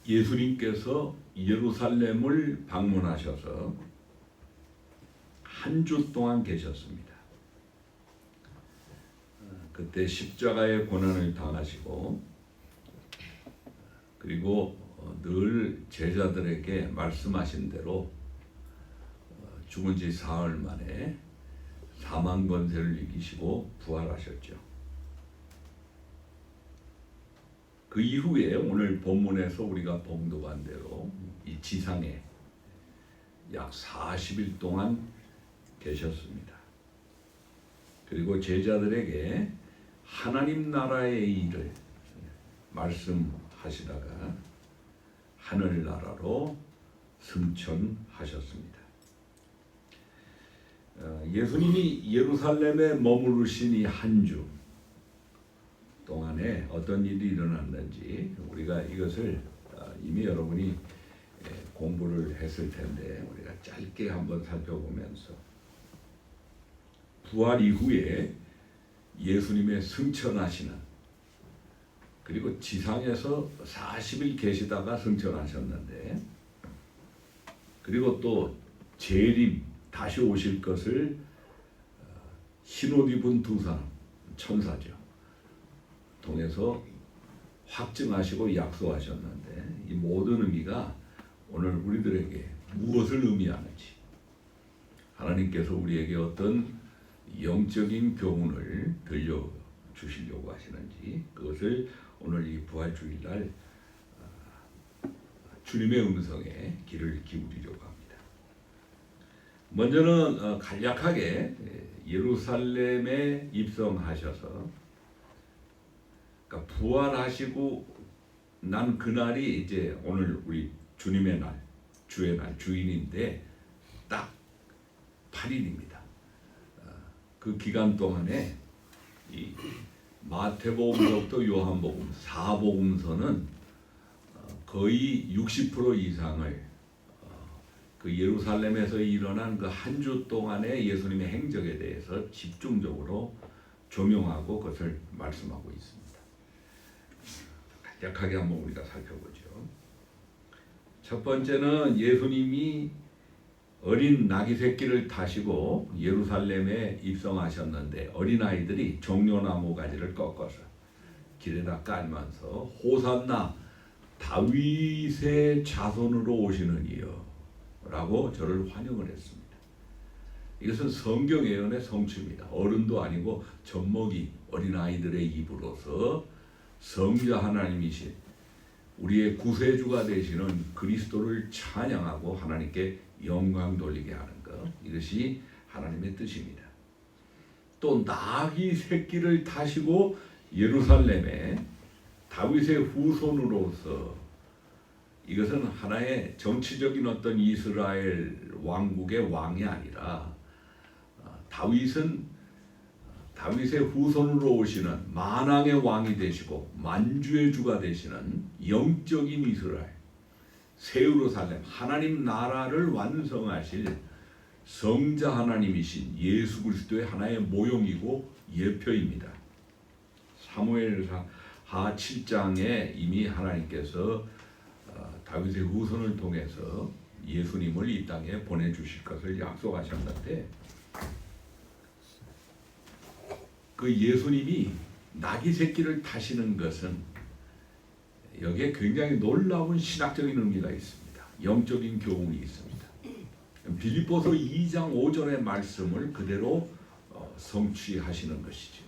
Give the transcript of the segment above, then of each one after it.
예수님께서 예루살렘을 방문하셔서 한 주 동안 계셨습니다. 그때 십자가의 고난을 당하시고 그리고 늘 제자들에게 말씀하신 대로 죽은 지 사흘 만에 사망 권세를 이기시고 부활하셨죠. 그 이후에 오늘 본문에서 우리가 봉독한 대로 이 지상에 약 40일 동안 계셨습니다. 그리고 제자들에게 하나님 나라의 일을 말씀하시다가 하늘나라로 승천하셨습니다. 예수님이 예루살렘에 머무르신 이 한 주 동안에 어떤 일이 일어났는지 우리가 이것을 이미 여러분이 공부를 했을 텐데 우리가 짧게 한번 살펴보면서 부활 이후에 예수님의 승천하시는 그리고 지상에서 40일 계시다가 승천하셨는데 그리고 또 재림 다시 오실 것을 흰옷 입은 두 사람 천사죠 통해서 확증하시고 약속하셨는데 이 모든 의미가 오늘 우리들에게 무엇을 의미하는지 하나님께서 우리에게 어떤 영적인 교훈을 들려주시려고 하시는지 그것을 오늘 이 부활주일날 주님의 음성에 귀를 기울이려고 합니다. 먼저는 간략하게 예루살렘에 입성하셔서 그러니까 부활하시고 난 그날이 이제 오늘 우리 주님의 날, 주의 날, 주인인데 딱 8일입니다. 그 기간 동안에 이 마태복음부터 요한복음, 사복음서는 거의 60% 이상을 그 예루살렘에서 일어난 그 한 주 동안의 예수님의 행적에 대해서 집중적으로 조명하고 그것을 말씀하고 있습니다. 간략하게 한번 우리가 살펴보죠. 첫 번째는 예수님이 어린 나귀 새끼를 타시고 예루살렘에 입성하셨는데 어린아이들이 종려나무 가지를 꺾어서 길에다 깔면서 호산나 다윗의 자손으로 오시는 이여 라고 저를 환영을 했습니다. 이것은 성경 예언의 성취입니다. 어른도 아니고 젖먹이 어린아이들의 입으로서 성자 하나님이신 우리의 구세주가 되시는 그리스도를 찬양하고 하나님께 영광 돌리게 하는 것 이것이 하나님의 뜻입니다. 또 나귀 새끼를 타시고 예루살렘에 다윗의 후손으로서 이것은 하나의 정치적인 어떤 이스라엘 왕국의 왕이 아니라 다윗의 후손으로 오시는 만왕의 왕이 되시고 만주의 주가 되시는 영적인 이스라엘 새 예루살렘 하나님 나라를 완성하실 성자 하나님이신 예수 그리스도의 하나의 모형이고 예표입니다. 사무엘하 7장에 이미 하나님께서 다윗의 후손을 통해서 예수님을 이 땅에 보내주실 것을 약속하셨는데 그 예수님이 나귀 새끼를 타시는 것은 여기에 굉장히 놀라운 신학적인 의미가 있습니다. 영적인 교훈이 있습니다. 빌립보서 2장 5절의 말씀을 그대로 성취하시는 것이죠.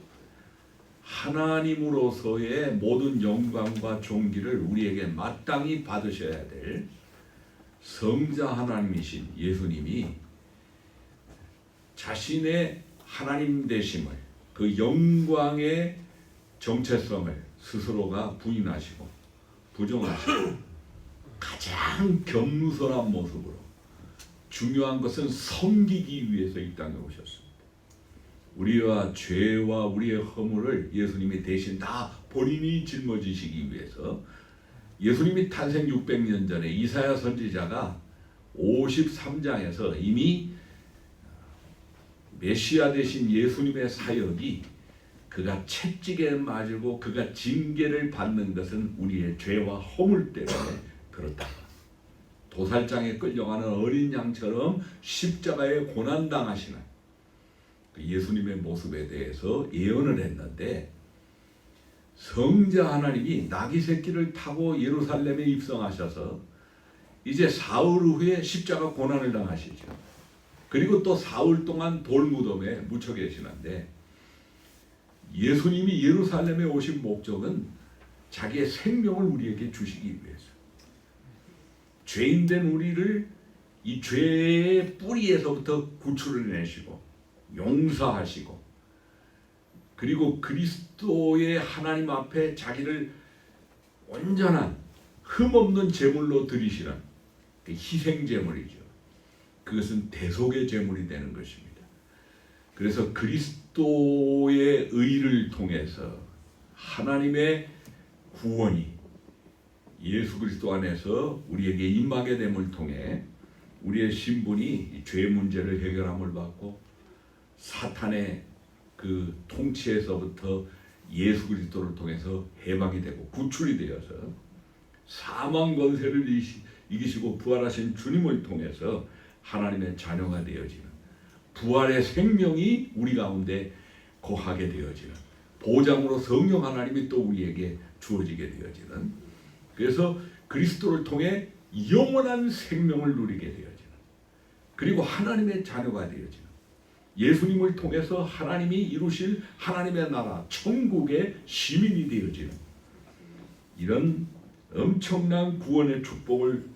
하나님으로서의 모든 영광과 존귀를 우리에게 마땅히 받으셔야 될 성자 하나님이신 예수님이 자신의 하나님 되심을 그 영광의 정체성을 스스로가 부인하시고 부정하시고 가장 겸손한 모습으로 중요한 것은 섬기기 위해서 이 땅에 오셨습니다. 우리와 죄와 우리의 허물을 예수님이 대신 다 본인이 짊어지시기 위해서 예수님이 탄생 600년 전에 이사야 선지자가 53장에서 이미 메시아 되신 예수님의 사역이 그가 채찍에 맞고 그가 징계를 받는 것은 우리의 죄와 허물 때문에 그렇다. 도살장에 끌려가는 어린 양처럼 십자가에 고난당하시는 그 예수님의 모습에 대해서 예언을 했는데, 성자 하나님이 나귀 새끼를 타고 예루살렘에 입성하셔서 이제 사흘 후에 십자가 고난을 당하시죠. 그리고 또 사흘 동안 돌무덤에 묻혀 계시는데, 예수님이 예루살렘에 오신 목적은 자기의 생명을 우리에게 주시기 위해서, 죄인된 우리를 이 죄의 뿌리에서부터 구출을 내시고 용서하시고, 그리고 그리스도의 하나님 앞에 자기를 온전한 흠없는 제물로 드리시는 그 희생 제물이죠. 그것은 대속의 제물이 되는 것입니다. 그래서 그리스도의 의를 통해서 하나님의 구원이 예수 그리스도 안에서 우리에게 임하게 됨을 통해 우리의 신분이 죄 문제를 해결함을 받고, 사탄의 그 통치에서부터 예수 그리스도를 통해서 해방이 되고 구출이 되어서 사망 권세를 이기시고 부활하신 주님을 통해서 하나님의 자녀가 되어지는, 부활의 생명이 우리 가운데 거하게 되어지는, 보장으로 성령 하나님이 또 우리에게 주어지게 되어지는, 그래서 그리스도를 통해 영원한 생명을 누리게 되어지는, 그리고 하나님의 자녀가 되어지는, 예수님을 통해서 하나님이 이루실 하나님의 나라 천국의 시민이 되어지는, 이런 엄청난 구원의 축복을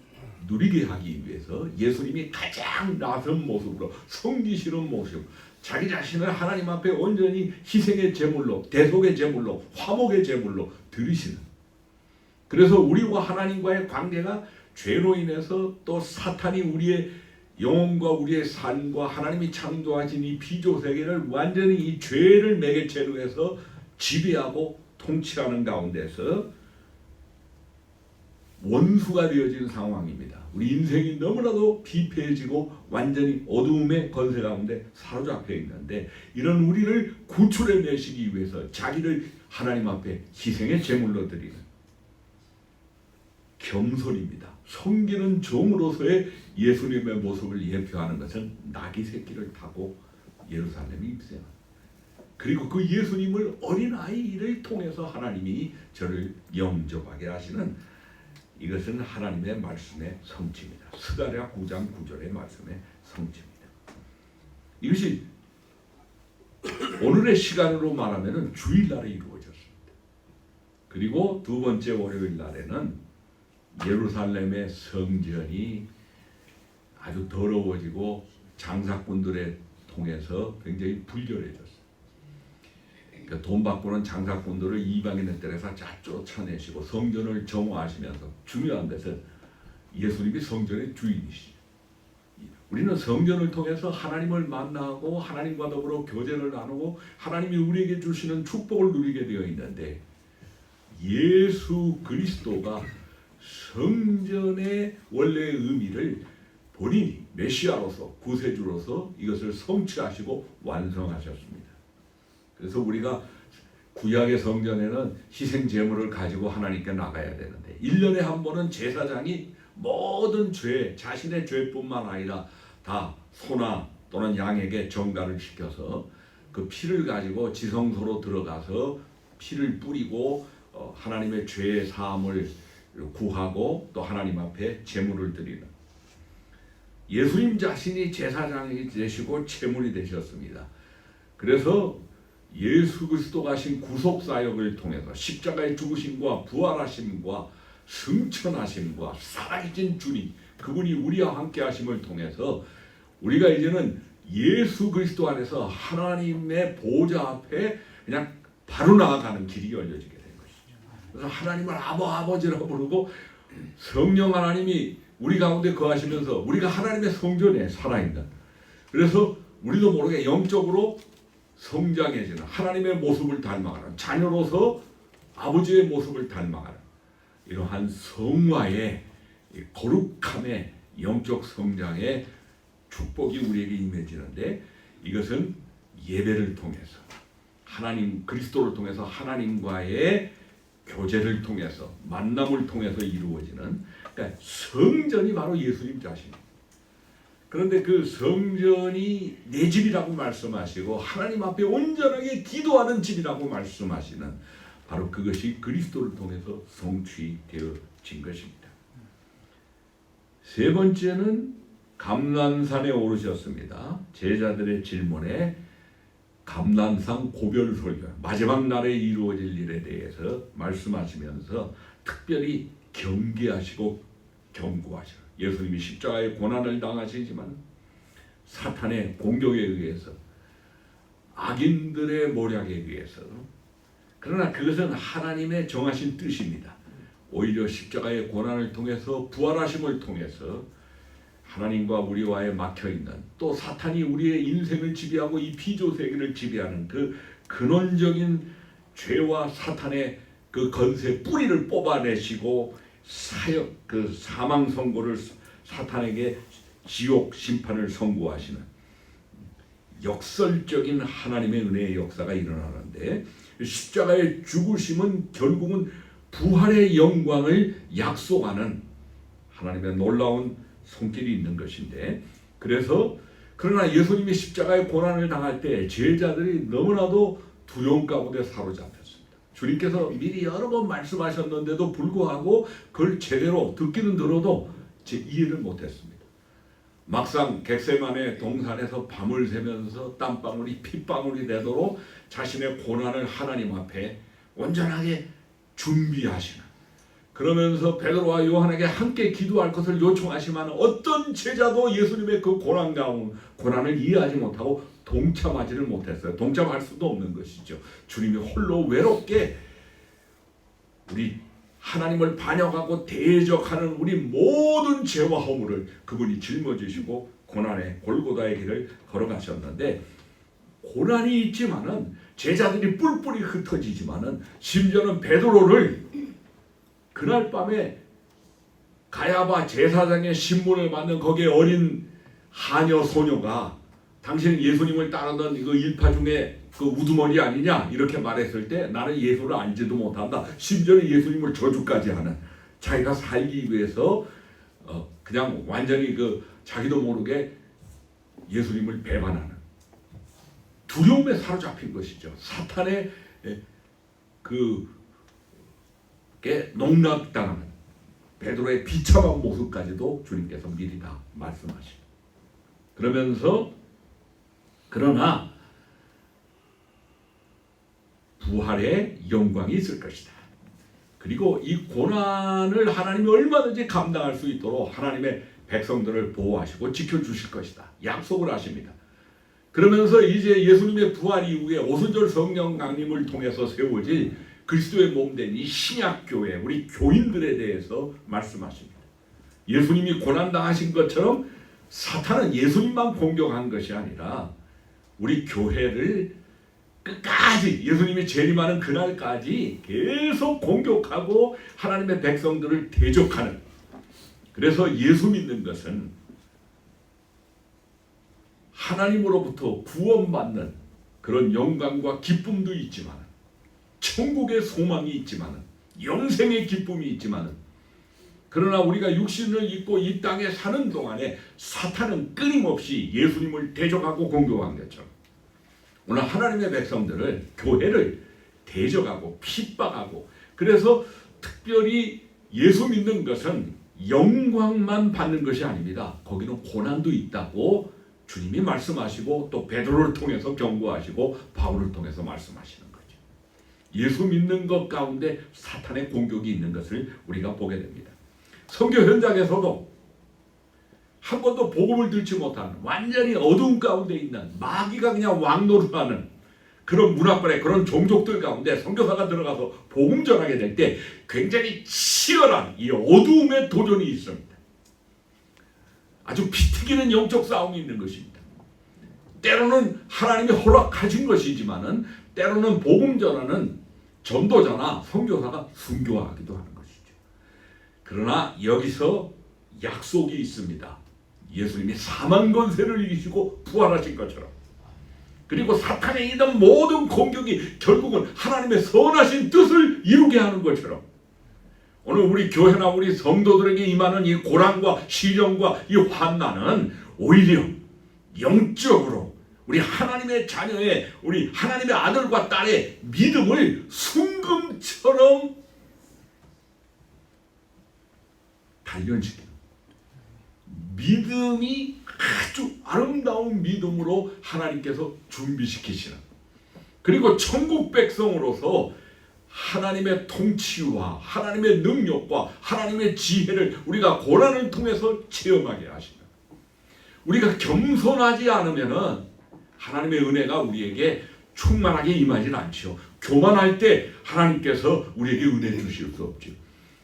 누리게 하기 위해서 예수님이 가장 낯선 모습으로, 섬기시는 모습, 자기 자신을 하나님 앞에 온전히 희생의 제물로, 대속의 제물로, 화목의 제물로 드리시는, 그래서 우리와 하나님과의 관계가 죄로 인해서 또 사탄이 우리의 영혼과 우리의 삶과 하나님이 창조하신 이 피조 세계를 완전히 이 죄를 매개체로 해서 지배하고 통치하는 가운데서 원수가 되어지는 상황입니다. 우리 인생이 너무나도 비폐해지고 완전히 어두움의 권세 가운데 사로잡혀 있는데, 이런 우리를 구출해 내시기 위해서 자기를 하나님 앞에 희생의 제물로 드리는 겸손입니다. 섬기는 종으로서의 예수님의 모습을 예표하는 것은 나귀 새끼를 타고 예루살렘에 입성한, 그리고 그 예수님을 어린아이를 통해서 하나님이 저를 영접하게 하시는, 이것은 하나님의 말씀의 성취입니다. 스가랴 9장 9절의 말씀의 성취입니다. 이것이 오늘의 시간으로 말하면 주일날에 이루어졌습니다. 그리고 두 번째 월요일 날에는 예루살렘의 성전이 아주 더러워지고 장사꾼들의 통해서 굉장히 불결해졌어요. 그러니까 돈 받고는 장사꾼들을 이방인의 뜰에서 쫓아내시고 성전을 정화하시면서, 중요한 것은 예수님이 성전의 주인이시죠. 우리는 성전을 통해서 하나님을 만나고 하나님과 더불어 교제를 나누고 하나님이 우리에게 주시는 축복을 누리게 되어 있는데, 예수 그리스도가 성전의 원래의 의미를 본인이 메시아로서, 구세주로서 이것을 성취하시고 완성하셨습니다. 그래서 우리가 구약의 성전에는 희생 제물을 가지고 하나님께 나가야 되는데, 1년에 한 번은 제사장이 모든 죄, 자신의 죄뿐만 아니라 다 소나 또는 양에게 정가를 시켜서 그 피를 가지고 지성소로 들어가서 피를 뿌리고 하나님의 죄의 사함을 구하고 또 하나님 앞에 제물을 드리는, 예수님 자신이 제사장이 되시고 제물이 되셨습니다. 그래서 예수 그리스도가 하신 구속사역을 통해서 십자가의 죽으심과 부활하심과 승천하심과 살아계신 주님, 그분이 우리와 함께 하심을 통해서 우리가 이제는 예수 그리스도 안에서 하나님의 보좌 앞에 그냥 바로 나아가는 길이 열려지게 된 것이죠. 그래서 하나님을 아버지라고 부르고, 성령 하나님이 우리 가운데 거하시면서 우리가 하나님의 성전에 살아있는, 그래서 우리도 모르게 영적으로 성장해지는, 하나님의 모습을 닮아가는, 자녀로서 아버지의 모습을 닮아가는 이러한 성화의 거룩함의 영적 성장의 축복이 우리에게 임해지는데, 이것은 예배를 통해서 하나님 그리스도를 통해서 하나님과의 교제를 통해서 만남을 통해서 이루어지는 그러니까 성전이 바로 예수님 자신입니다. 그런데 그 성전이 내 집이라고 말씀하시고 하나님 앞에 온전하게 기도하는 집이라고 말씀하시는 바로 그것이 그리스도를 통해서 성취되어진 것입니다. 세 번째는 감난산에 오르셨습니다. 제자들의 질문에 감난산 고별 설교, 마지막 날에 이루어질 일에 대해서 말씀하시면서 특별히 경계하시고 경고하시고 예수님이 십자가의 고난을 당하시지만 사탄의 공격에 의해서 악인들의 모략에 의해서 그러나 그것은 하나님의 정하신 뜻입니다. 오히려 십자가의 고난을 통해서 부활하심을 통해서 하나님과 우리와의 막혀있는 또 사탄이 우리의 인생을 지배하고 이 피조세계를 지배하는 그 근원적인 죄와 사탄의 그 건세 뿌리를 뽑아내시고 그 사망 선고를 사탄에게 지옥 심판을 선고하시는 역설적인 하나님의 은혜의 역사가 일어나는데 십자가의 죽으심은 결국은 부활의 영광을 약속하는 하나님의 놀라운 손길이 있는 것인데 그러나 예수님이 십자가의 고난을 당할 때 제자들이 너무나도 두려움 가운데 사로잡혔습니다. 주님께서 미리 여러 번 말씀하셨는데도 불구하고 그걸 제대로 듣기는 들어도 이해를 못했습니다. 막상 겟세마네 동산에서 밤을 새면서 땀방울이 핏방울이 되도록 자신의 고난을 하나님 앞에 온전하게 준비하시는 그러면서 베드로와 요한에게 함께 기도할 것을 요청하시면 어떤 제자도 예수님의 그 고난을 이해하지 못하고 동참하지를 못했어요. 동참할 수도 없는 것이죠. 주님이 홀로 외롭게 우리 하나님을 반역하고 대적하는 우리 모든 죄와 허물을 그분이 짊어지시고 고난의 골고다의 길을 걸어가셨는데 고난이 있지만은 제자들이 뿔뿔이 흩어지지만은 심지어는 베드로를 그날 밤에 가야바 제사장의 신문을 받는 거기에 어린 하녀 소녀가 당신은 예수님을 따르던 이거 일파 중에 그 우두머리 아니냐 이렇게 말했을 때 나는 예수를 알지도 못한다. 심지어는 예수님을 저주까지 하는 자기가 살기 위해서 그냥 완전히 그 자기도 모르게 예수님을 배반하는 두려움에 사로잡힌 것이죠. 사탄의 그게 농락당하는 베드로의 비참한 모습까지도 주님께서 미리 다 말씀하시고 그러면서 그러나 부활의 영광이 있을 것이다. 그리고 이 고난을 하나님이 얼마든지 감당할 수 있도록 하나님의 백성들을 보호하시고 지켜주실 것이다. 약속을 하십니다. 그러면서 이제 예수님의 부활 이후에 오순절 성령 강림을 통해서 세워질 그리스도의 몸된 이 신약교회 우리 교인들에 대해서 말씀하십니다. 예수님이 고난당하신 것처럼 사탄은 예수님만 공격한 것이 아니라 우리 교회를 끝까지 예수님이 재림하는 그날까지 계속 공격하고 하나님의 백성들을 대적하는 그래서 예수 믿는 것은 하나님으로부터 구원받는 그런 영광과 기쁨도 있지만 천국의 소망이 있지만 영생의 기쁨이 있지만 그러나 우리가 육신을 입고 이 땅에 사는 동안에 사탄은 끊임없이 예수님을 대적하고 공격한 것처럼 오늘 하나님의 백성들을 교회를 대적하고 핍박하고 그래서 특별히 예수 믿는 것은 영광만 받는 것이 아닙니다. 거기는 고난도 있다고 주님이 말씀하시고 또 베드로를 통해서 경고하시고 바울을 통해서 말씀하시는 거죠. 예수 믿는 것 가운데 사탄의 공격이 있는 것을 우리가 보게 됩니다. 선교 현장에서도 한 번도 복음을 듣지 못하는 완전히 어두운 가운데 있는 마귀가 그냥 왕노릇하는 그런 문화권의 그런 종족들 가운데 선교사가 들어가서 복음 전하게 될 때 굉장히 치열한 이 어두움의 도전이 있습니다. 아주 피튀기는 영적 싸움이 있는 것입니다. 때로는 하나님이 허락하신 것이지만은 때로는 복음 전하는 전도자나 선교사가 순교하기도 하는 것이죠. 그러나 여기서 약속이 있습니다. 예수님이 사망 권세를 이기시고 부활하신 것처럼 그리고 사탄에 있는 모든 공격이 결국은 하나님의 선하신 뜻을 이루게 하는 것처럼 오늘 우리 교회나 우리 성도들에게 임하는 이 고난과 시련과 이 환난은 오히려 영적으로 우리 하나님의 자녀의 우리 하나님의 아들과 딸의 믿음을 순금처럼 단련시키는 믿음이 아주 아름다운 믿음으로 하나님께서 준비시키시는 그리고 천국 백성으로서 하나님의 통치와 하나님의 능력과 하나님의 지혜를 우리가 고난을 통해서 체험하게 하시는 우리가 겸손하지 않으면은 하나님의 은혜가 우리에게 충만하게 임하진 않죠. 교만할 때 하나님께서 우리에게 은혜를 주실 수 없죠.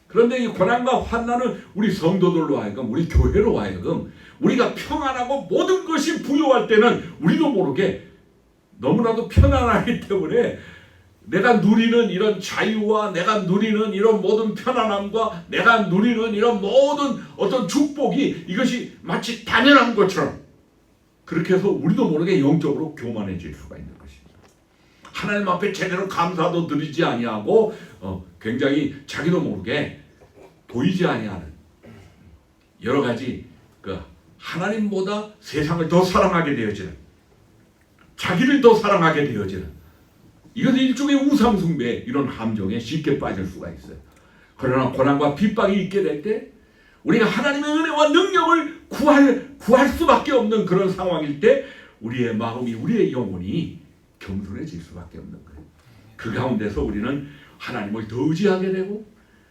그런데 이 고난과 환난은 우리 성도들로 하여금 우리 교회로 하여금 우리가 평안하고 모든 것이 부요할 때는 우리도 모르게 너무나도 편안하기 때문에 내가 누리는 이런 자유와 내가 누리는 이런 모든 편안함과 내가 누리는 이런 모든 어떤 축복이 이것이 마치 당연한 것처럼 그렇게 해서 우리도 모르게 영적으로 교만해질 수가 있는 것입니다. 하나님 앞에 제대로 감사도 드리지 아니하고 굉장히 자기도 모르게 보이지 아니하는 여러 가지 그 하나님보다 세상을 더 사랑하게 되어지는 자기를 더 사랑하게 되어지는 이것은 일종의 우상숭배 이런 함정에 쉽게 빠질 수가 있어요. 그러나 고난과 핍박이 있게 될 때 우리가 하나님의 은혜와 능력을 구할 수밖에 없는 그런 상황일 때 우리의 마음이 우리의 영혼이 겸손해질 수밖에 없는 거예요. 그 가운데서 우리는 하나님을 더 의지하게 되고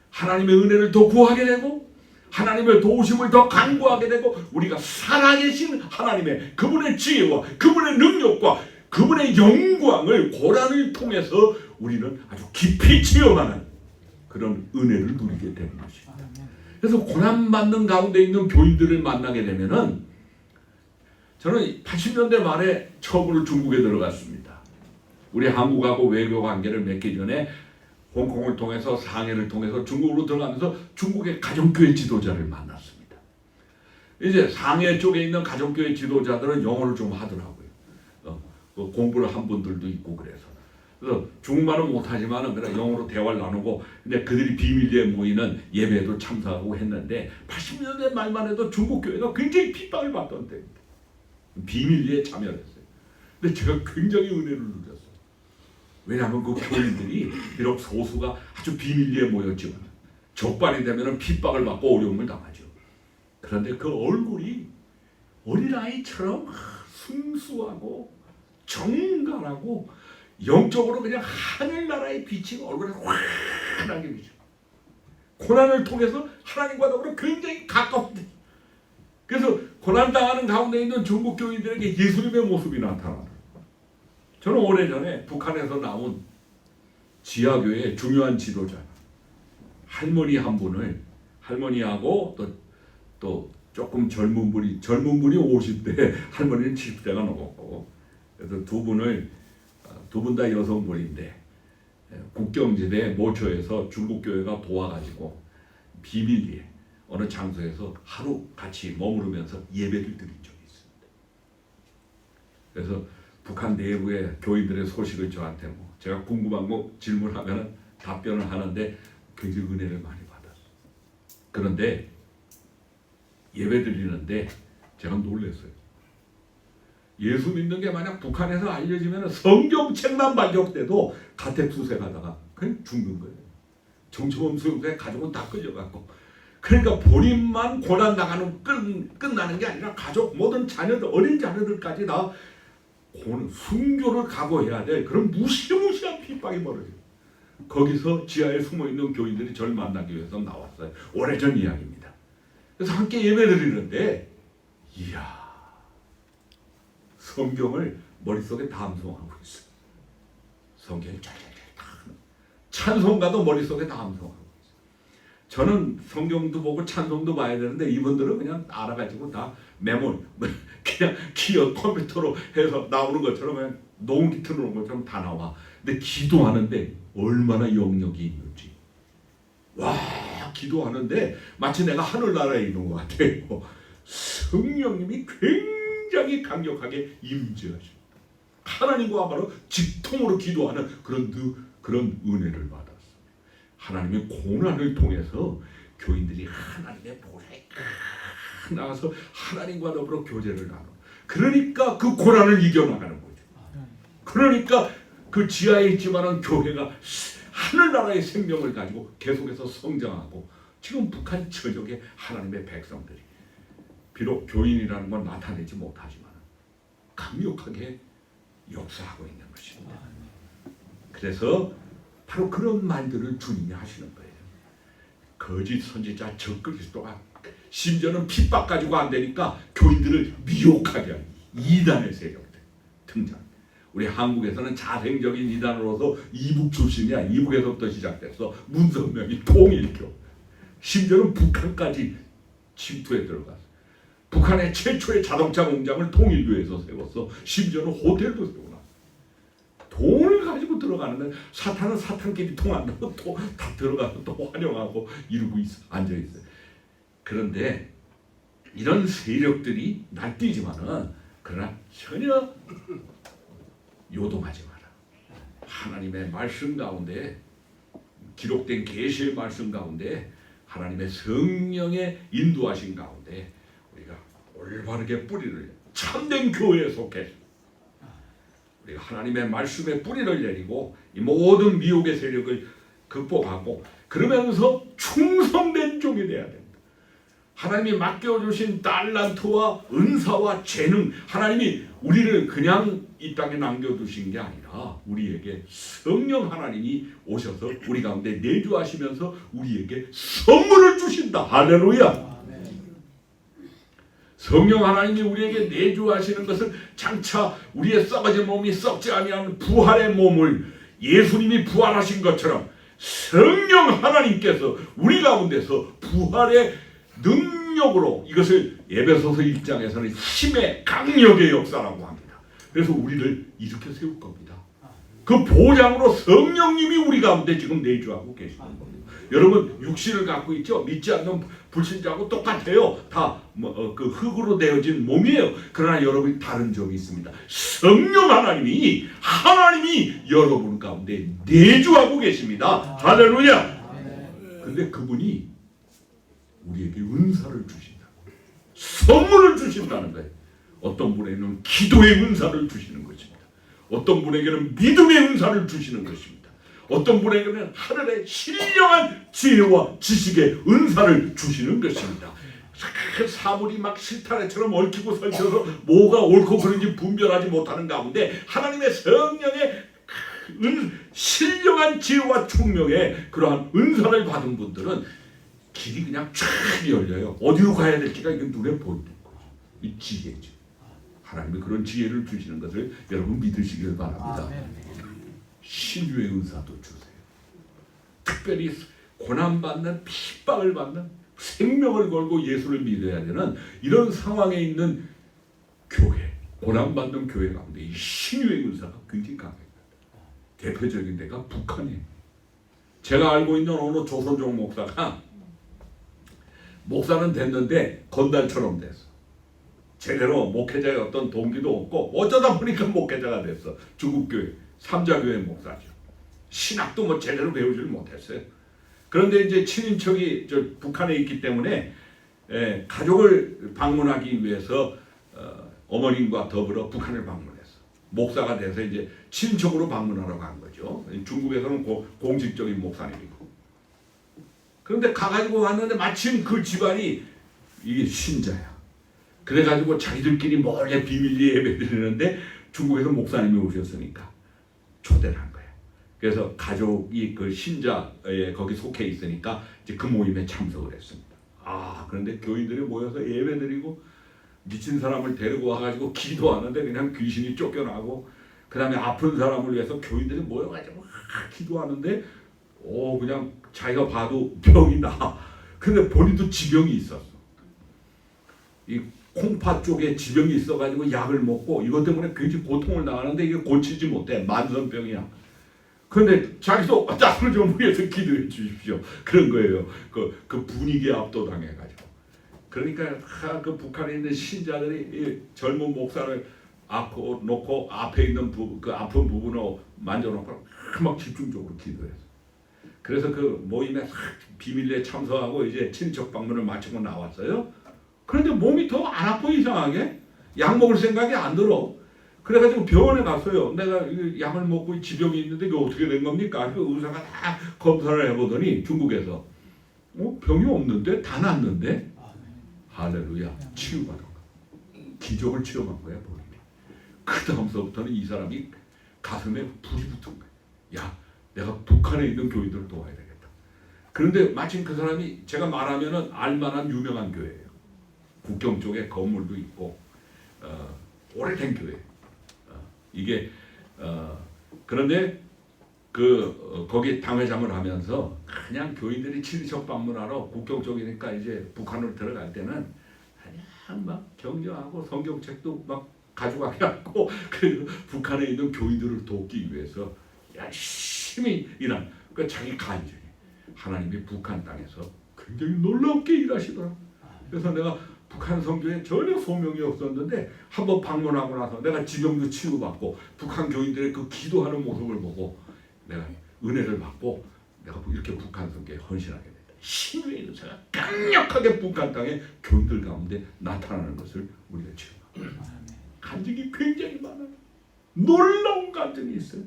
하나님의 은혜를 더 구하게 되고 하나님의 도우심을 더 간구하게 되고 우리가 살아계신 하나님의 그분의 지혜와 그분의 능력과 그분의 영광을 고난을 통해서 우리는 아주 깊이 체험하는 그런 은혜를 누리게 되는 것입니다. 그래서 고난받는 가운데 있는 교인들을 만나게 되면은 저는 80년대 말에 처음으로 중국에 들어갔습니다. 우리 한국하고 외교 관계를 맺기 전에 홍콩을 통해서 상해를 통해서 중국으로 들어가면서 중국의 가정교회 지도자를 만났습니다. 이제 상해 쪽에 있는 가정교회 지도자들은 영어를 좀 하더라고요. 공부를 한 분들도 있고 그래서 중국말은 못하지만 그냥 영어로 대화를 나누고 근데 그들이 비밀리에 모이는 예배에도 참석하고 했는데 80년대 말만 해도 중국 교회가 굉장히 핍박을 받던 때입니다. 비밀리에 참여를 했어요. 근데 제가 굉장히 은혜를 누렸어요. 왜냐하면 그 교인들이 비록 소수가 아주 비밀리에 모였지만 적발이 되면 핍박을 받고 어려움을 당하죠. 그런데 그 얼굴이 어린아이처럼 순수하고 정갈하고 영적으로 그냥 하늘나라의 빛이 얼굴에 환하게 비쳐. 고난을 통해서 하나님과 더불어 굉장히 가까운데 그래서 고난당하는 가운데 있는 중국 교인들에게 예수님의 모습이 나타나요. 저는 오래전에 북한에서 나온 지하교회의 중요한 지도자 할머니 한 분을 할머니하고 또 조금 젊은 분이 50대 할머니는 70대가 넘었고 그래서 두 분 다 여성분인데 국경지대 모처에서 중국교회가 도와가지고 비밀리에 어느 장소에서 하루 같이 머무르면서 예배를 드린 적이 있습니다. 그래서 북한 내부의 교인들의 소식을 저한테 제가 궁금한 거 질문하면 답변을 하는데 굉장히 은혜를 많이 받았어요. 그런데 예배 드리는데 제가 놀랐어요. 예수 믿는 게 만약 북한에서 알려지면 성경책만 발견돼도 가택 수색하다가 그냥 죽는 거예요. 정치범 수용소에 가족은 다 끌려갔고 그러니까 본인만 고난 나가는 끝나는 게 아니라 가족 모든 자녀들 어린 자녀들까지 다 순교를 각오해야 될 그런 무시무시한 핍박이 벌어져요. 거기서 지하에 숨어있는 교인들이 저를 만나기 위해서 나왔어요. 오래전 이야기입니다. 그래서 함께 예배드리는데 이야 성경을 머릿속에 다 암송하고 있어요. 성경이 쫙쫙쫙 찬송가도 머릿속에 다 암송하고 있어요. 저는 성경도 보고 찬송도 봐야 되는데 이분들은 그냥 알아가지고 다 메모 그냥 기어 컴퓨터로 해서 나오는 것처럼 그냥 녹음기 틀어놓은 것처럼 다 나와. 근데 기도하는데 얼마나 영역이 있는지 와 기도하는데 마치 내가 하늘나라에 있는 것 같아요. 성령님이 굉장히 강력하게 임재하십니다. 하나님과 직통으로 기도하는 그런 은혜를 받았어. 하나님의 고난을 통해서 교인들이 하나님의 보좌에 나가서 하나님과 더불어 교제를 나눠. 그러니까 그 고난을 이겨나가는 거죠. 그러니까 그 지하에 있지만은 교회가 하늘나라의 생명을 가지고 계속해서 성장하고, 지금 북한 전역의 하나님의 백성들이 비록 교인이라는 건 나타내지 못하지만 강력하게 역사하고 있는 것입니다. 그래서 바로 그런 말들을 주님이 하시는 거예요. 거짓 선지자 적그리스도가 심지어는 핍박 가지고 안 되니까 교인들을 미혹하게 하는 이단의 세력들 등장. 우리 한국에서는 자생적인 이단으로서 이북 출신이야. 이북에서부터 시작됐어. 문선명이 통일교. 심지어는 북한까지 침투에 들어갔어. 북한의 최초의 자동차 공장을 통일교에서 세웠어. 심지어는 호텔도 세워놨어. 돈을 가지고 들어가는데 사탄은 사탄끼리 통한다고 또 다 들어가서 또 환영하고 이러고 앉아있어요. 그런데 이런 세력들이 날뛰지만은 그러나 전혀 요동하지 마라. 하나님의 말씀 가운데, 기록된 계시의 말씀 가운데, 하나님의 성령의 인도하신 가운데 우리가 올바르게 뿌리를, 참된 교회에 속해서 우리가 하나님의 말씀에 뿌리를 내리고 이 모든 미혹의 세력을 극복하고, 그러면서 충성된 종이 되어야 된다. 하나님이 맡겨주신 달란트와 은사와 재능, 하나님이 우리를 그냥 이 땅에 남겨두신 게 아니라 우리에게 성령 하나님이 오셔서 우리 가운데 내주하시면서 우리에게 선물을 주신다. 할렐루야. 성령 하나님이 우리에게 내주하시는 것은 장차 우리의 썩어진 몸이 썩지 아니하는 부활의 몸을, 예수님이 부활하신 것처럼 성령 하나님께서 우리 가운데서 부활의 능력으로, 이것을 에베소서 1장에서는 힘의 강력의 역사라고 합니다. 그래서 우리를 이렇게 세울 겁니다. 그 보장으로 성령님이 우리 가운데 지금 내주하고 계시는 겁니다. 여러분 육신을 갖고 있죠. 믿지 않는 불신자하고 똑같아요. 다 그 흙으로 되어진 몸이에요. 그러나 여러분이 다른 점이 있습니다. 성령 하나님이 여러분 가운데 내주하고 계십니다. 할렐루야. 근데 그분이 우리에게 은사를 주신다. 선물을 주신다는 거예요. 어떤 분에게는 기도의 은사를 주시는 것입니다. 어떤 분에게는 믿음의 은사를 주시는 것입니다. 어떤 분에게는 하늘의 신령한 지혜와 지식의 은사를 주시는 것입니다. 사물이 막 실타래처럼 얽히고 설쳐서 뭐가 옳고 그른지 분별하지 못하는 가운데 하나님의 성령의 신령한 지혜와 총명의 그러한 은사를 받은 분들은 길이 그냥 쫙 열려요. 어디로 가야 될지가 이게 눈에 보이는 거죠. 이 지혜죠. 하나님이 그런 지혜를 주시는 것을 여러분 믿으시길 바랍니다. 신유의 은사도 주세요. 특별히 고난받는, 핍박을 받는, 생명을 걸고 예수를 믿어야 되는 이런 상황에 있는 교회, 고난받는 교회 가운데 이 신유의 은사가 굉장히 강합니다. 대표적인 데가 북한이에요. 제가 알고 있는 어느 조선족 목사가 목사는 됐는데 건달처럼 됐어. 제대로 목회자의 어떤 동기도 없고 어쩌다 보니까 목회자가 됐어. 중국교회 삼자교회 목사죠. 신학도 뭐 제대로 배우질 못했어요. 그런데 이제 친인척이 북한에 있기 때문에 가족을 방문하기 위해서 어머님과 더불어 북한을 방문했어. 목사가 돼서 이제 친척으로 방문하러 간 거죠. 중국에서는 공식적인 목사님이고. 그런데 가가지고 왔는데 마침 그 집안이 이게 신자야. 그래가지고 자기들끼리 몰래 비밀리에 예배드리는데 중국에서 목사님이 오셨으니까 초대를 한 거야. 그래서 가족이 그 신자에 거기 속해 있으니까 이제 그 모임에 참석을 했습니다. 그런데 교인들이 모여서 예배드리고 미친 사람을 데리고 와가지고 기도하는데 그냥 귀신이 쫓겨나고, 그 다음에 아픈 사람을 위해서 교인들이 모여가지고 기도하는데 그냥 자기가 봐도 병이 나. 근데 본인도 지병이 있었어. 이 콩팥 쪽에 지병이 있어가지고 약을 먹고 이것 때문에 굉장히 고통을 당하는데 이게 고치지 못해. 만성병이야. 그런데 자기도 나를 좀 위해서 기도해 주십시오. 그런 거예요. 그 분위기에 압도당해가지고. 그러니까 그 북한에 있는 신자들이 이 젊은 목사를 놓고 앞에 있는 그 아픈 부분을 만져놓고 막 집중적으로 기도했어. 그래서 그 모임에 비밀리에 참석하고 이제 친척 방문을 마치고 나왔어요. 그런데 몸이 더 안 아파 이상하게. 약 먹을 생각이 안 들어. 그래가지고 병원에 갔어요. 내가 약을 먹고 지병이 있는데 이게 어떻게 된 겁니까? 그 의사가 다 검사를 해보더니 중국에서 병이 없는데 다 낫는데. 할렐루야. 치유받은 거. 기적을 체험한 거야. 그 다음서부터는 이 사람이 가슴에 불이 붙은 거야. 야, 내가 북한에 있는 교인들을 도와야 되겠다. 그런데 마침 그 사람이 제가 말하면은 알만한 유명한 교회예요. 국경 쪽에 건물도 있고 오래된 교회. 이게 그런데 거기 당회장을 하면서 그냥 교인들이 친척 방문하러 국경 쪽이니까 이제 북한으로 들어갈 때는 그냥 막 격려하고 성경책도 막 가져가게 하고 그리고 북한에 있는 교인들을 돕기 위해서 열심히 일한 그 자기 간증이 하나님이 북한 땅에서 굉장히 놀랍게 일하시더라. 그래서 내가 북한 선교에 전혀 소명이 없었는데 한번 방문하고 나서 내가 지병도 치유받고 북한 교인들의 그 기도하는 모습을 보고 내가 은혜를 받고 내가 이렇게 북한 선교에 헌신하게 됐다. 신의 은사가 강력하게 북한 땅의 교인들 가운데 나타나는 것을 우리가 체험합니다. 간증이 굉장히 많아요. 놀라운 간증이 있어요.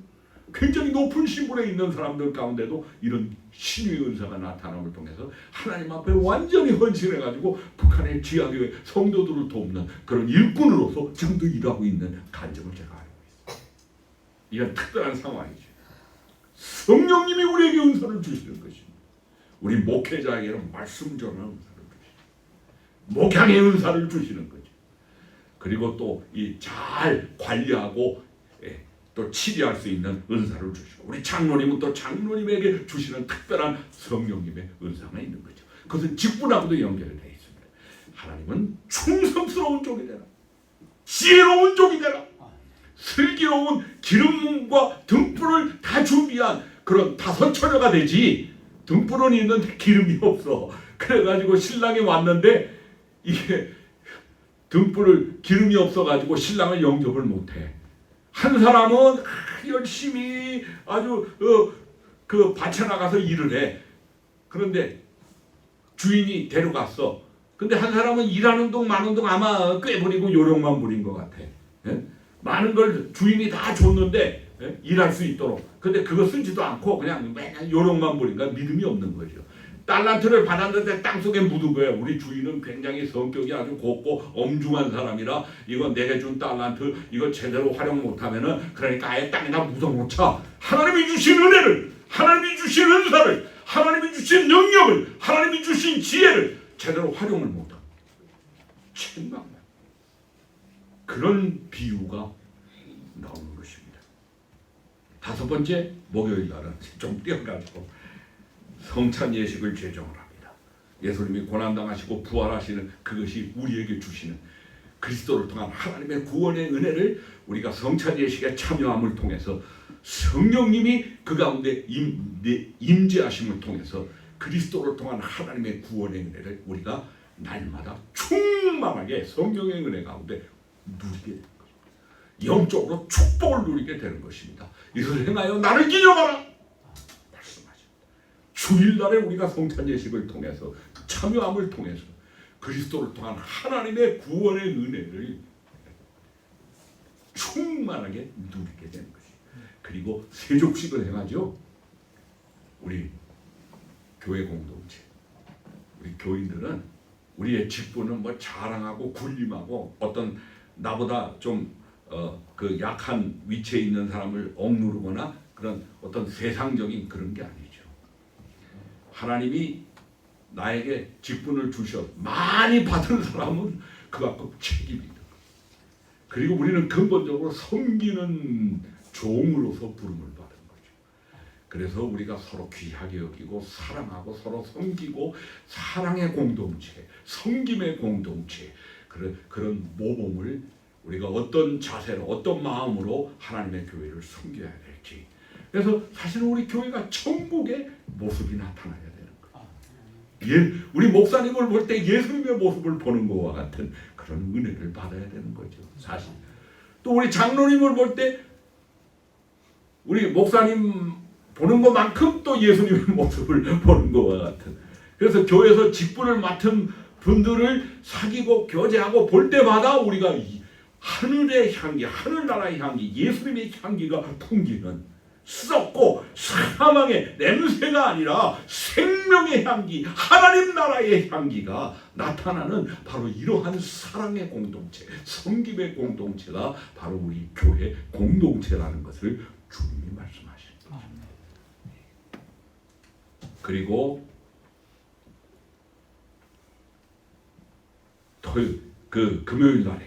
굉장히 높은 신분에 있는 사람들 가운데도 이런 신의 은사가 나타남을 통해서 하나님 앞에 완전히 헌신해가지고 북한의 지하교회 성도들을 돕는 그런 일꾼으로서 지금도 일하고 있는 간증을 제가 알고 있습니다. 이건 특별한 상황이죠. 성령님이 우리에게 은사를 주시는 것입니다. 우리 목회자에게는 말씀 전하는 은사를 주시는 목양의 은사를 주시는 거죠. 그리고 또 이 잘 관리하고 또 치료할 수 있는 은사를 주시고 우리 장로님은 또 장로님에게 주시는 특별한 성령님의 은사가 있는 거죠. 그것은 직분하고도 연결되어 있습니다. 하나님은 충성스러운 종이 되라. 지혜로운 종이 되라. 슬기로운 기름과 등불을 다 준비한 그런 다섯 처녀가 되지 등불은 있는데 기름이 없어. 그래가지고 신랑이 왔는데 이게 등불을 기름이 없어가지고 신랑을 영접을 못해. 한 사람은 열심히 아주 그 밭에 나가서 일을 해. 그런데 주인이 데려갔어. 근데 한 사람은 일하는 동 마는 동 아마 꾀부리고 요령만 부린 것 같아. 예? 많은 걸 주인이 다 줬는데 일할 수 있도록. 근데 그거 쓰지도 않고 그냥 맨날 요령만 부리니까 믿음이 없는 거죠. 달란트를 받았는데 땅속에 묻은 거예요. 우리 주인은 굉장히 성격이 아주 곱고 엄중한 사람이라 이거 내게 준 달란트 이거 제대로 활용 못하면은 그러니까 아예 땅에다 묻어놓자. 하나님이 주신 은혜를, 하나님이 주신 은사를, 하나님이 주신 능력을, 하나님이 주신 지혜를 제대로 활용을 못하고 책망만 그런 비유가 나오는 것입니다. 다섯 번째 목요일 날은 좀 뛰어가지고 성찬 예식을 제정을 합니다. 예수님이 고난당하시고 부활하시는 그것이 우리에게 주시는 그리스도를 통한 하나님의 구원의 은혜를 우리가 성찬 예식에 참여함을 통해서 성령님이 그 가운데 임재하심을 통해서 그리스도를 통한 하나님의 구원의 은혜를 우리가 날마다 충만하게 성령의 은혜 가운데 누리게 되는 것입니다. 영적으로 축복을 누리게 되는 것입니다. 이것을 행하여 나를 기념하라. 주일날에 우리가 성찬 예식을 통해서 참여함을 통해서 그리스도를 통한 하나님의 구원의 은혜를 충만하게 누리게 되는 것입니다. 그리고 세족식을 행하죠. 우리 교회 공동체, 우리 교인들은 우리의 직분은 뭐 자랑하고 군림하고 어떤 나보다 좀 그 약한 위치에 있는 사람을 억누르거나 그런 어떤 세상적인 그런 게 아니죠. 하나님이 나에게 직분을 주셔 많이 받은 사람은 그만큼 책임이 있는 거예요. 그리고 우리는 근본적으로 섬기는 종으로서 부름을 받은 거죠. 그래서 우리가 서로 귀하게 여기고 사랑하고 서로 섬기고 사랑의 공동체, 섬김의 공동체 그런 모범을 우리가 어떤 자세로 어떤 마음으로 하나님의 교회를 섬겨야 될지. 그래서 사실 우리 교회가 천국의 모습이 나타나야 되는 거예요. 우리 목사님을 볼 때 예수님의 모습을 보는 것과 같은 그런 은혜를 받아야 되는 거죠. 사실. 또 또 우리 장로님을 볼 때 우리 목사님 보는 것만큼 또 예수님의 모습을 보는 것과 같은, 그래서 교회에서 직분을 맡은 분들을 사귀고 교제하고 볼 때마다 우리가 이 하늘의 향기, 하늘나라의 향기, 예수님의 향기가 풍기는, 썩고 사망의 냄새가 아니라 생명의 향기, 하나님 나라의 향기가 나타나는 바로 이러한 사랑의 공동체, 섬김의 공동체가 바로 우리 교회 공동체라는 것을 주님이 말씀하십니다. 그리고 그 금요일 날에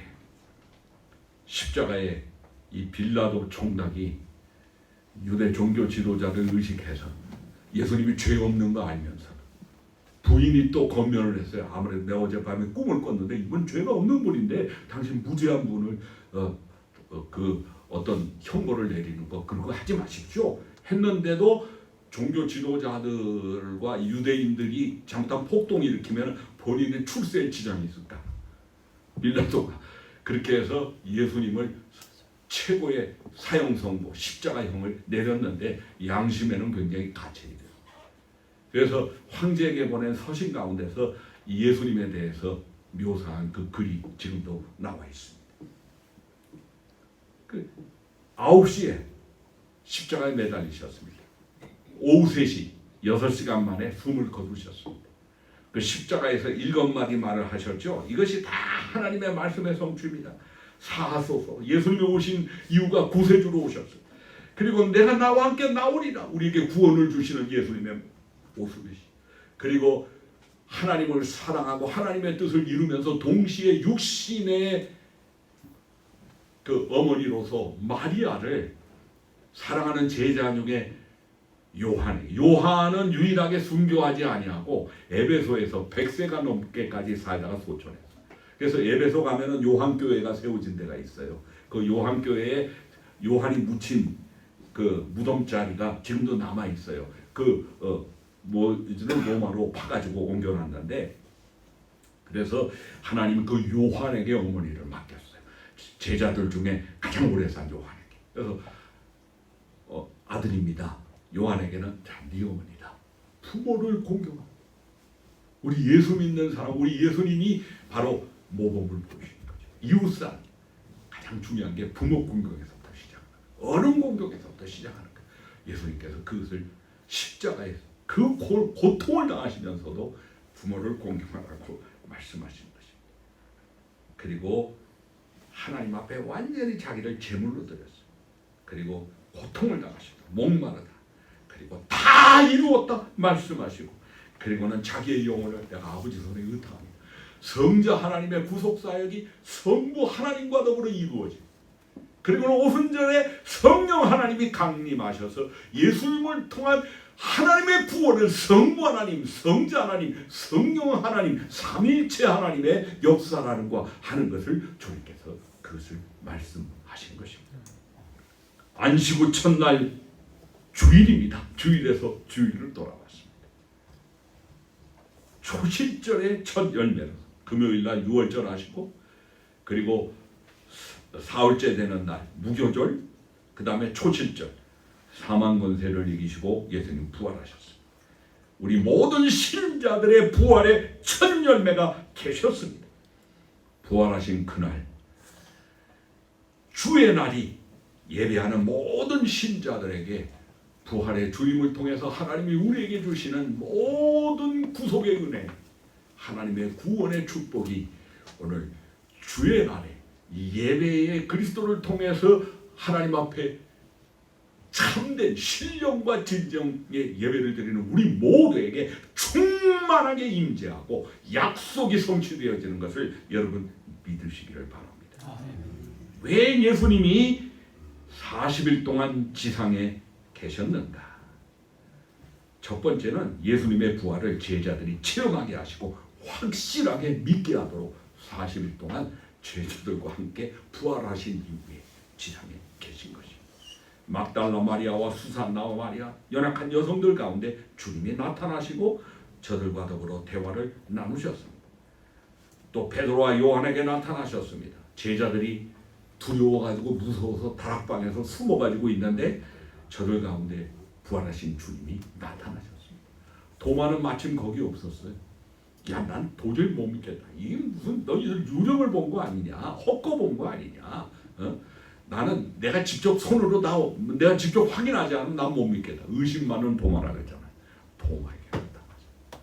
십자가에 이 빌라도 총독이 유대 종교 지도자를 의식해서 예수님이 죄 없는 거 알면서 부인이 또 권면을 했어요. 아무래도 내가 어젯밤에 꿈을 꿨는데 이분 죄가 없는 분인데 당신 무죄한 분을 그 어떤 형벌을 내리는 거 그런 거 하지 마십시오 했는데도 종교 지도자들과 유대인들이 잘못한 폭동을 일으키면 본인의 출세에 지장이 있을까? 빌라도가 그렇게 해서 예수님을 최고의 사형선고 십자가형을 내렸는데 양심에는 굉장히 가책이 돼요. 그래서 황제에게 보낸 서신 가운데서 예수님에 대해서 묘사한 그 글이 지금도 나와 있습니다. 9시에 십자가에 매달리셨습니다. 오후 3시 6시간 만에 숨을 거두셨습니다. 그 십자가에서 7마디 말을 하셨죠. 이것이 다 하나님의 말씀의 성취입니다. 사하소서. 예수님이 오신 이유가 구세주로 오셨어요. 그리고 내가 나와 함께 나오리라. 우리에게 구원을 주시는 예수님의 모습이시. 그리고 하나님을 사랑하고 하나님의 뜻을 이루면서 동시에 육신의 그 어머니로서 마리아를 사랑하는 제자 중에 요한은 유일하게 순교하지 아니하고 에베소에서 100세가 넘게까지 살다가 소천했어요. 그래서 에베소 가면은 요한교회가 세워진 데가 있어요. 그 요한교회에 요한이 묻힌 그 무덤 자리가 지금도 남아 있어요. 이제는 로마로 파가지고 옮겨놨는데, 그래서 하나님은 그 요한에게 어머니를 맡겼어요. 제자들 중에 가장 오래 산 요한에게. 그래서 아들입니다. 요한에게는 네 어머니다. 부모를 공경하고 우리 예수 믿는 사람, 우리 예수님이 바로 모범을 보이시는 거죠. 이웃사람 가장 중요한 게 부모 공경에서부터 시작하는 거예요. 어른 공경에서부터 시작하는 거예요. 예수님께서 그것을 십자가에서 그 고통을 당하시면서도 부모를 공경하라고 말씀하신 것입니다. 그리고 하나님 앞에 완전히 자기를 제물로 드렸어요. 그리고 고통을 당하시고 목마르다. 그리고 다 이루었다 말씀하시고, 그리고는 자기의 영혼을 내가 아버지 손에 의탁합니다. 성자 하나님의 구속사역이 성부 하나님과 더불어 이루어지고, 그리고는 오순절에 성령 하나님이 강림하셔서 예수님을 통한 하나님의 구원을 성부 하나님, 성자 하나님, 성령 하나님, 삼위일체 하나님의 역사라는 거 하는 것을 주님께서 그것을 말씀하신 것입니다. 안식 후 첫날 주일입니다. 주일에서 주일을 돌아왔습니다. 초실절의 첫 열매는 금요일날 유월절 하시고, 그리고 사흘째 되는 날 무교절, 그 다음에 초실절 사망 권세를 이기시고 예수님 부활하셨습니다. 우리 모든 신자들의 부활의 첫 열매가 계셨습니다. 부활하신 그날 주의 날이 예배하는 모든 신자들에게 부활의 주임을 통해서 하나님이 우리에게 주시는 모든 구속의 은혜, 하나님의 구원의 축복이 오늘 주의 날에 이 예배의 그리스도를 통해서 하나님 앞에 참된 신령과 진정의 예배를 드리는 우리 모두에게 충만하게 임재하고 약속이 성취되어지는 것을 여러분 믿으시기를 바랍니다. 왜 예수님이 40일 동안 지상에 계셨는가? 첫 번째는 예수님의 부활을 제자들이 체험하게 하시고 확실하게 믿게 하도록 40일 동안 제자들과 함께 부활하신 이후에 지상에 계신 것입니다. 막달라 마리아와 수산나 마리아, 연약한 여성들 가운데 주님이 나타나시고 저들과 더불어 대화를 나누셨습니다. 또 베드로와 요한에게 나타나셨습니다. 제자들이 두려워가지고 무서워서 다락방에서 숨어가지고 있는데 저들 가운데 부활하신 주님이 나타나셨습니다. 도마는 마침 거기 없었어요. 야, 난 도저히 못 믿겠다. 이게 무슨 너희들 유령을 본 거 아니냐, 헛거 본 거 아니냐. 나는 내가 직접 손으로 내가 직접 확인하지 않으면 난 못 믿겠다. 의심만은 도마라 그랬잖아요. 도마에게 나타났어요.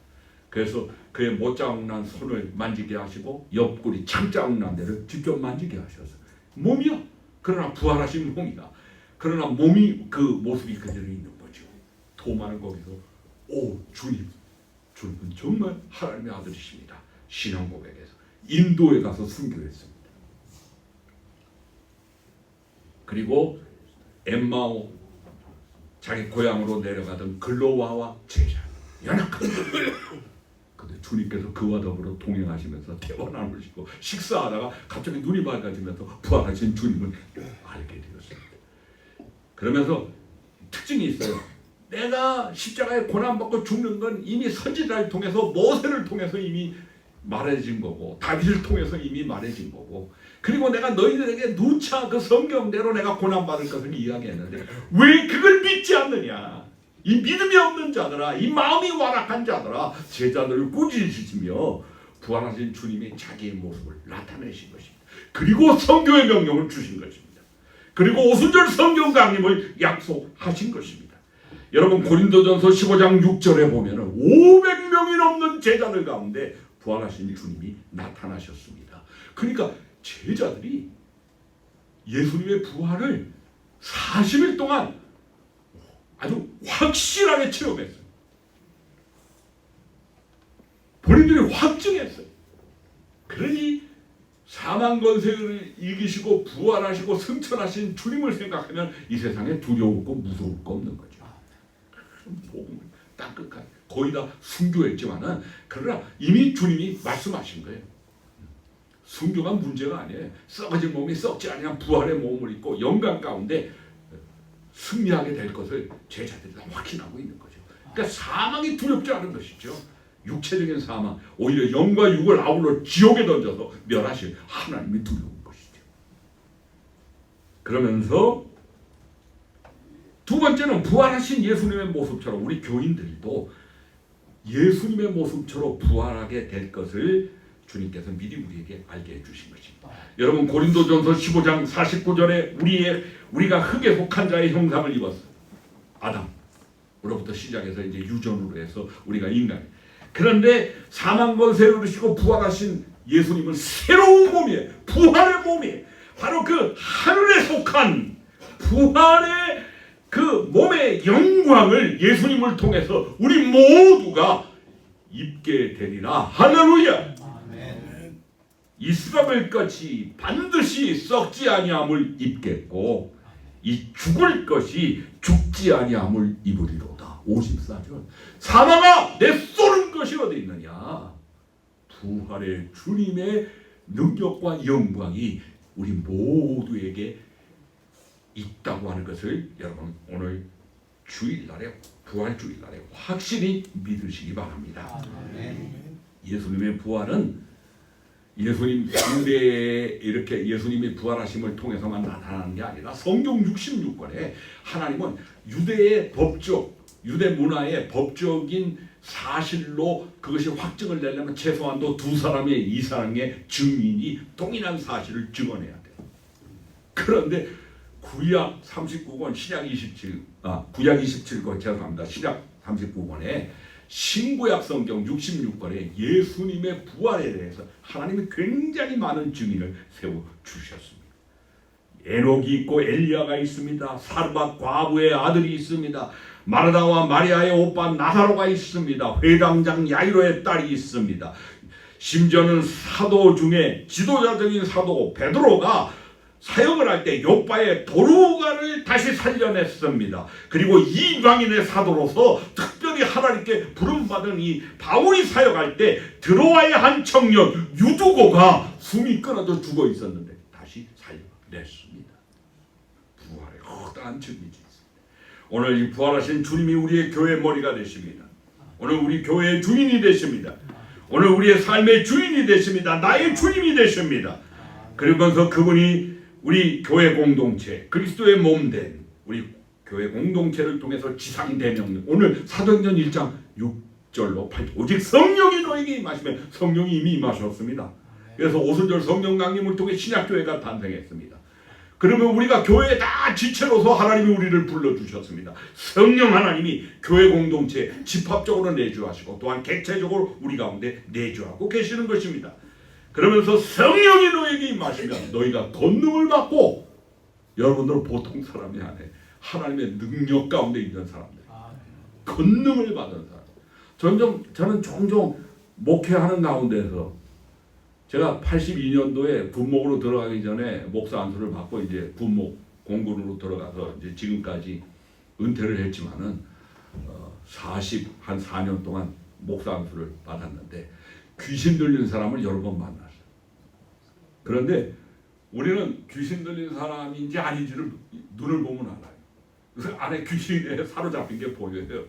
그래서 그의 못자국 난 손을 만지게 하시고 옆구리 창자국 난 데를 직접 만지게 하셨어요. 몸이요. 그러나 부활하신 몸이다. 그러나 몸이 그 모습이 그대로 있는 거죠. 도마는 거기서 오 주님은 정말 하나님의 아들이십니다. 신앙 고백에서 인도에 가서 순교했습니다. 그리고 엠마오 자기 고향으로 내려가던 글로와와 제자 연약한 근데 주님께서 그와 더불어 동행하시면서 대화 나누시고 식사하다가 갑자기 눈이 밝아지면서 부활하신 주님을 알게 되었습니다. 그러면서 특징이 있어요. 내가 십자가에 고난받고 죽는 건 이미 선지자를 통해서 모세를 통해서 이미 말해진 거고 다윗을 통해서 이미 말해진 거고 그리고 내가 너희들에게 누차 그 성경대로 내가 고난받을 것을 이야기했는데 왜 그걸 믿지 않느냐. 이 믿음이 없는 자들아, 이 마음이 완악한 자들아, 제자들을 꾸짖으시며 부활하신 주님이 자기의 모습을 나타내신 것입니다. 그리고 성교의 명령을 주신 것입니다. 그리고 오순절 성경 강림을 약속하신 것입니다. 여러분 고린도전서 15장 6절에 보면은 500명이 넘는 제자들 가운데 부활하신 주님이 나타나셨습니다. 그러니까 제자들이 예수님의 부활을 40일 동안 아주 확실하게 체험했어요. 본인들이 확증했어요. 그러니 사망 권세를 이기시고 부활하시고 승천하신 주님을 생각하면 이 세상에 두려울 거 무서울 거 없는 거죠. 복음을 따뜻하게 거의 다 순교했지만은 그러나 이미 주님이 말씀하신 거예요. 순교가 문제가 아니에요. 썩어진 몸이 썩지 아니한 부활의 몸을 입고 영광 가운데 승리하게 될 것을 제자들이 다 확신하고 있는 거죠. 그러니까 사망이 두렵지 않은 것이죠. 육체적인 사망, 오히려 영과 육을 아울러 지옥에 던져서 멸하실 하나님이 두려운 것이죠. 그러면서 두 번째는 부활하신 예수님의 모습처럼 우리 교인들도 예수님의 모습처럼 부활하게 될 것을 주님께서 미리 우리에게 알게 해주신 것입니다. 여러분 고린도전서 15장 49절에 우리가 흙에 속한 자의 형상을 입었어요. 아담으로부터 시작해서 이제 유전으로 해서 우리가 인간. 그런데 사망 권세를 이루시고 부활하신 예수님은 새로운 몸이에요. 부활의 몸이에요. 바로 그 하늘에 속한 부활의 그 몸의 영광을 예수님을 통해서 우리 모두가 입게 되리라. 할렐루야. 아멘. 이스라엘 것이 반드시 썩지 아니함을 입겠고 이 죽을 것이 죽지 아니함을 입으리로다. 54절. 사망아 내 쏘는 것이 어디 있느냐. 부활의 주님의 능력과 영광이 우리 모두에게 있다고 하는 것을 여러분 오늘 주일날에 부활 주일날에 확실히 믿으시기 바랍니다. 예수님의 부활은 예수님 유대에 이렇게 예수님이 부활하심을 통해서만 나타나는 게 아니라 성경 66권에 하나님은 유대의 법적 유대 문화의 법적인 사실로 그것이 확증을 내려면 최소한도 두 사람의 이상의 증인이 동일한 사실을 증언해야 돼요. 그런데 구약 39권 구약 27권 죄송합니다. 신약 39권에 신구약 성경 66권에 예수님의 부활에 대해서 하나님이 굉장히 많은 증인을 세워주셨습니다. 에녹이 있고 엘리야가 있습니다. 사르밧 과부의 아들이 있습니다. 마르다와 마리아의 오빠 나사로가 있습니다. 회당장 야이로의 딸이 있습니다. 심지어는 사도 중에 지도자적인 사도 베드로가 사역을 할 때 요빠의 도루가를 다시 살려냈습니다. 그리고 이방인의 사도로서 특별히 하나님께 부름받은 이 바울이 사역할 때 드로아의 한 청년 유두고가 숨이 끊어져 죽어 있었는데 다시 살려냈습니다. 부활의 허다한 증이지 있습니다. 오늘 이 부활하신 주님이 우리의 교회의 머리가 되십니다. 오늘 우리 교회의 주인이 되십니다. 오늘 우리의 삶의 주인이 되십니다. 나의 주님이 되십니다. 그러면서 그분이 우리 교회 공동체, 그리스도의 몸된 우리 교회 공동체를 통해서 지상대명령, 오늘 사도행전 1장 6절로 8절, 오직 성령이 너에게 임하시면, 성령이 이미 임하셨습니다. 그래서 오순절 성령 강림을 통해 신약교회가 탄생했습니다. 그러면 우리가 교회에 다 지체로서 하나님이 우리를 불러주셨습니다. 성령 하나님이 교회 공동체 집합적으로 내주하시고 또한 객체적으로 우리 가운데 내주하고 계시는 것입니다. 그러면서 성령이 너에게 임하시면 너희가 권능을 받고, 여러분들은 보통 사람이 아니에요. 하나님의 능력 가운데 있는 사람들, 권능을 받은 사람. 저는 종종 목회하는 가운데서, 제가 82년도에 군목으로 들어가기 전에 목사 안수를 받고 이제 군목 공군으로 들어가서 이제 지금까지 은퇴를 했지만은 한 4년 동안 목사 안수를 받았는데 귀신 들린 사람을 여러 번 만났어요. 그런데 우리는 귀신 들린 사람인지 아닌지를 눈을 보면 알아요. 그래서 안에 귀신에 사로잡힌 게 보여요.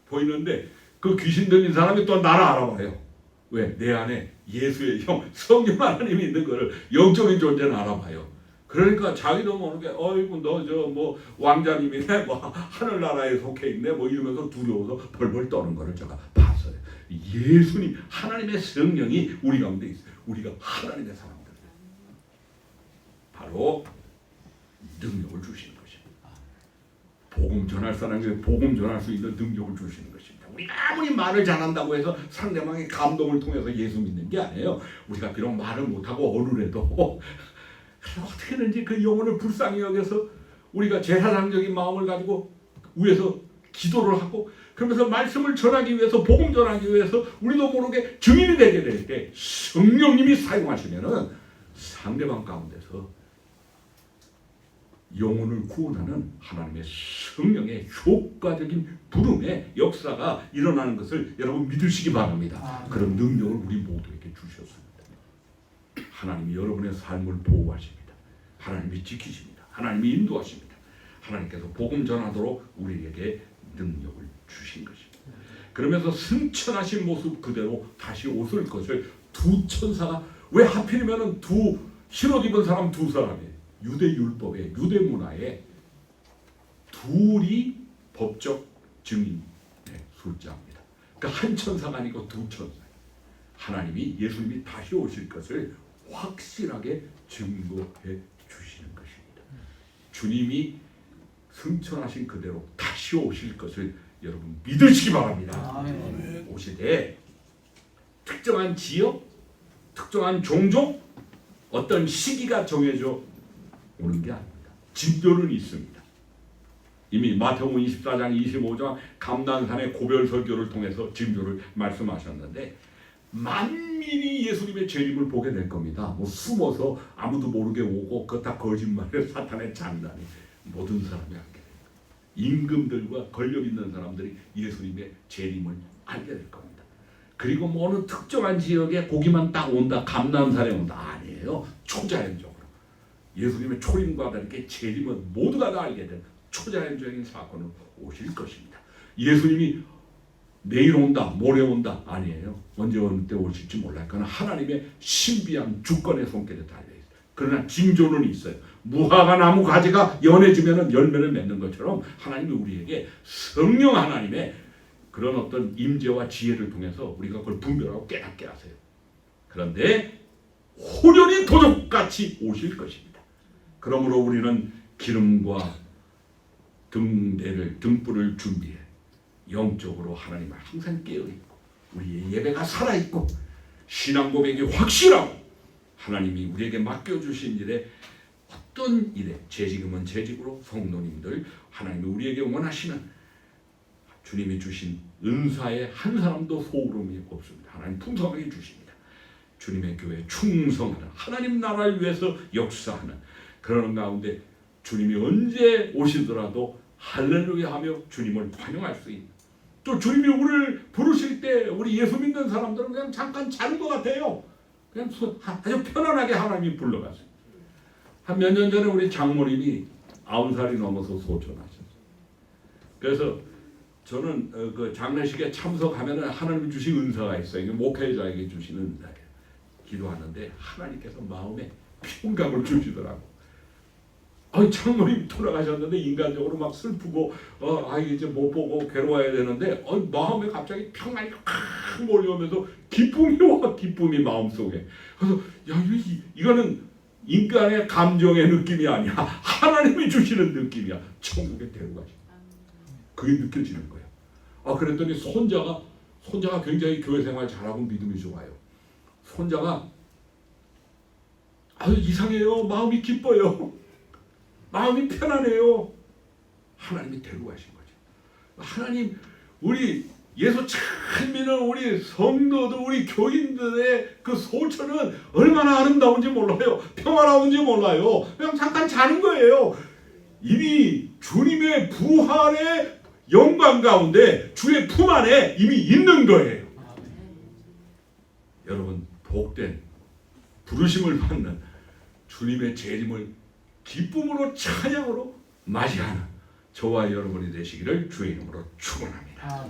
보이는데 그 귀신 들린 사람이 또 나를 알아봐요. 왜? 내 안에 예수의 형 성령 하나님이 있는 거를, 영적인 존재는 알아봐요. 그러니까 자기도 모르게 어이구 너 저 뭐 왕자님이네, 뭐 하늘나라에 속해 있네, 뭐 이러면서 두려워서 벌벌 떠는 거를 제가 봤어요. 예수님 하나님의 성령이 우리 가운데 있어요. 우리가 하나님의 사람들, 바로 능력을 주시는 것입니다. 복음 전할 사람에게 복음 전할 수 있는 능력을 주시는 것입니다. 우리가 아무리 말을 잘한다고 해서 상대방의 감동을 통해서 예수 믿는 게 아니에요. 우리가 비록 말을 못하고 어눌해도 어떻게든지 그 영혼을 불쌍히 여겨서 우리가 제사장적인 마음을 가지고 위에서 기도를 하고, 그러면서 말씀을 전하기 위해서, 복음 전하기 위해서 우리도 모르게 증인이 되게 될 때 성령님이 사용하시면은 상대방 가운데서 영혼을 구원하는 하나님의 성령의 효과적인 부름의 역사가 일어나는 것을 여러분 믿으시기 바랍니다. 그런 능력을 우리 모두에게 주셨습니다. 하나님이 여러분의 삶을 보호하십니다. 하나님이 지키십니다. 하나님이 인도하십니다. 하나님께서 복음 전하도록 우리에게 능력을 주신 것입니다. 그러면서 승천하신 모습 그대로 다시 오실 것을 두 천사가, 왜 하필이면 두 흰옷 입은 사람 두 사람이에요. 유대 율법에, 유대 문화에 둘이 법적 증인의 숫자입니다. 그러니까 한 천사가 아니고 두 천사. 하나님이, 예수님이 다시 오실 것을 확실하게 증거해 주시는 것입니다. 주님이 승천하신 그대로 다시 오실 것을 여러분 믿으시기 바랍니다. 오시되 특정한 지역, 특정한 종족, 어떤 시기가 정해져 오는 게 아닙니다. 징조는 있습니다. 이미 마태복음 24장 25장 감난산의 고별 설교를 통해서 징조를 말씀하셨는데, 만민이 예수님의 재림을 보게 될 겁니다. 뭐 숨어서 아무도 모르게 오고, 그거 다 거짓말이에요. 사탄의 장난이. 모든 사람이 알게 됩니다. 임금들과 권력 있는 사람들이 예수님의 재림을 알게 될 겁니다. 그리고 뭐 어느 특정한 지역에 고기만 딱 온다, 감난산에 온다, 아니에요. 초자연적으로 예수님의 초림과 다르게 재림은 모두가 다 알게 된 초자연적인 사건으로 오실 것입니다. 예수님이 내일 온다, 모레 온다, 아니에요. 언제 어느 때 오실지 몰라요. 그건 하나님의 신비한 주권의 손길에 달려있어요. 그러나 징조는 있어요. 무화과 나무 가지가 연해지면 열매를 맺는 것처럼 하나님이 우리에게 성령 하나님의 그런 어떤 임재와 지혜를 통해서 우리가 그걸 분별하고 깨닫게 하세요. 그런데 호련히 도적같이 오실 것입니다. 그러므로 우리는 기름과 등불을 준비해 영적으로 하나님을 항상 깨어있고, 우리의 예배가 살아있고, 신앙 고백이 확실하고, 하나님이 우리에게 맡겨주신 일에, 어떤 일에, 재직이면 재직으로 성도님들 하나님이 우리에게 원하시는 주님이 주신 은사에 한 사람도 소홀함이 없습니다. 하나님 풍성하게 주십니다. 주님의 교회에 충성하는, 하나님 나라를 위해서 역사하는 그런 가운데 주님이 언제 오시더라도 할렐루야 하며 주님을 환영할 수 있는, 또 주님이 우리를 부르실 때 우리 예수 믿는 사람들은 그냥 잠깐 자는 것 같아요. 그냥 아주 편안하게 하나님이 불러가세요. 한 몇 년 전에 우리 장모님이 90살이 넘어서 소천하셨어요. 그래서 저는 그 장례식에 참석하면 하나님이 주신 은사가 있어요. 목회자에게 주시는 은사예요. 기도하는데 하나님께서 마음에 평강을 주시더라고. 장모님 돌아가셨는데 인간적으로 막 슬프고 아이 이제 못 보고 괴로워야 되는데 마음에 갑자기 평안이 확 몰려오면서 기쁨이 와, 기쁨이 마음속에. 그래서 야, 이거는 인간의 감정의 느낌이 아니야. 하나님이 주시는 느낌이야. 천국에 데려가시. 그게 느껴지는 거야. 그랬더니 손자가 굉장히 교회 생활 잘하고 믿음이 좋아요. 손자가 이상해요. 마음이 기뻐요. 마음이 편안해요. 하나님이 데려가신 거죠. 하나님, 우리 예수 잘 믿는 우리 성도들, 우리 교인들의 그 소처는 얼마나 아름다운지 몰라요. 평화로운지 몰라요. 그냥 잠깐 자는 거예요. 이미 주님의 부활의 영광 가운데 주의 품 안에 이미 있는 거예요. 여러분, 복된 부르심을 받는 주님의 재림을 기쁨으로 찬양으로 맞이하는 저와 여러분이 되시기를 주의 이름으로 축원합니다.